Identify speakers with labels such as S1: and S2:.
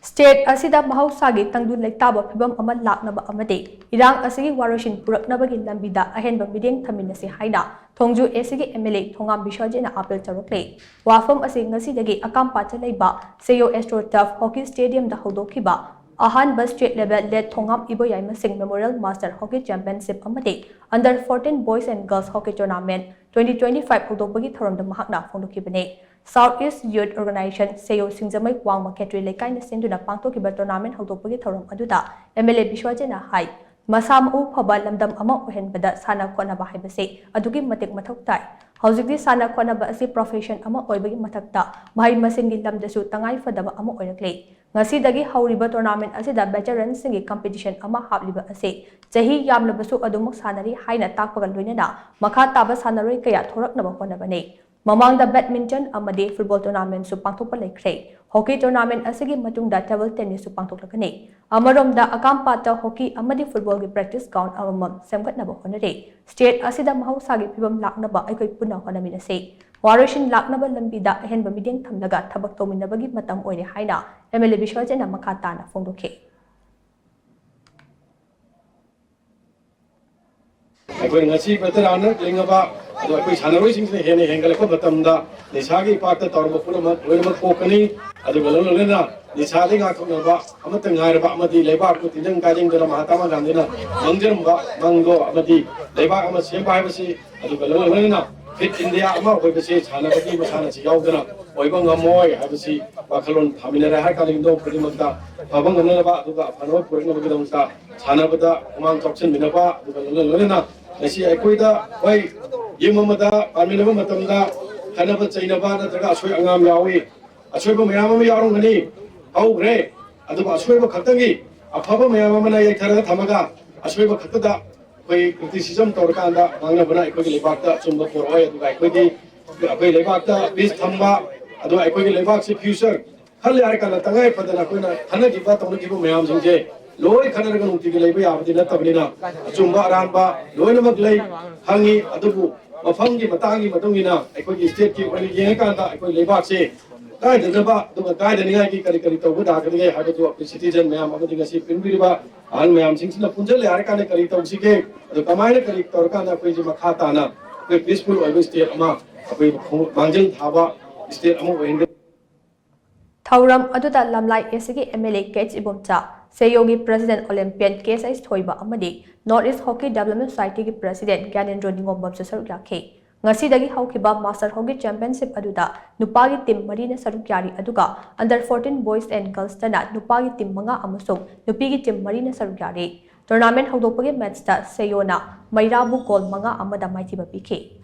S1: State asida mahausaagi tangdu leitaba phibam ama laknaba amade irang asigi waroshin puraknabagi lambida ahenba mideng thaminasi haina thongju asigi MLA thongam bishojena apel charokle wafam asi ngasidagi akampa chalaiba Seyo Astro Turf Hockey Stadium da hodokhiba ahanba state level led thongam iboyaima Singh Memorial Master Hockey Championship amade under 14 boys and girls hockey tournament 2025 hodokbagi thoramda mahakna phondokhibane Southeast Youth Organization Seyo Singjamai Wangma Ketri Lekai na senduna pangtokhiba tournament hodokpagi thoram aduda MLA Bishwajena hai masamu phaba lamdam ama ohenbada sana khonaba haibase adugi matek mathok tai hojikdi sana khonaba asi profession ama oibagi mathakta mahai masingi lamdasu tangai fadaba ama oirakle ngasi dagi hauriba tournament asida veteran singi competition ama habliba ase chahi yamlabasu adumuk sanari haina takpaga loinana makha taba sanaroi kaya thoraknaba honabane Mamangda badminton amadi football tournament su pangthokpa leikre hockey tournament asigi matungda table tennis su pangthoklakani amaromda akampata hockey amadi football gi practice ground amam semgatnaba honare state asida mahausagi phibam laknaba aikoi punna honaminase waroshin laknaba lambida ahenba mideng thamlaga thabak tominabagi matam oine haina MLA Bishwajena makhatana phongdokhe
S2: Aku ngasi veteran lingaba aku sanaroi singse hene hengal ko batamda nisagi pakta torba pura ma kokani adu galolena nisadi nga khonaba amata ngairba amadi leba ko tinjang kajing dara mahatama gandhina mangjerba mangdo amadi leba ama semba haibasi adu galolena fit india ama hoibasi sanabati masana si yaudana oiba ngamoi haibasi wakhalon thaminara ha kalindo pradimata babang nganaba aduga phano purna bagidamta sanabada umang chokchen minaba adu galolena Nasi aikoida wai yimamada parminaba matamda hanaba chainaba natraga asoi angam yawi asoiba mayam ama yarongani haugre aduba asoiba khatangi afaba mayam ama na yaitharaga thamaga asoiba khatada koi criticism torkanda mangnabana aikogi lebakta chumba poroi aduga aikogi akoi lebakta peace thamba aduga aikogi lebak se future khal yar kana tangai padana koina hanagi ba tawna jibu mayam singje loi khanaraga nungti gi leiba yabdi na tabnina achumba aranba loinamak lei hangi adubu mafamgi matangi matungina aikoi state ki oni yengkanda aikoi lebak se kai danaba duga kai daninga ki kari kari tawbu da kari ge habatu citizen mayam amadi ngasi pinbiriba an mayam singsina punjal yar kana kari tawsi ke adu kamaina kari torkana koi ji makhata na koi peaceful oi state ama akoi mangjal thaba state ama oinde
S1: Thauram aduda lamlai asigi MLA Kech Ibomcha Seyogi President Olympian KSI Thoiba amadi North East Hockey Development Society ki President Gyanendra Ningombam saruk yakhe ngasidagi haukiba Master Hockey Championship aduda nupagi team marina saruk yari aduga under 14 boys and girls tana nupagi team manga amasung nupigi team marina saruk yari tournament hodopagi match ta Seyona Mairabu goal manga amada maithiba pikhe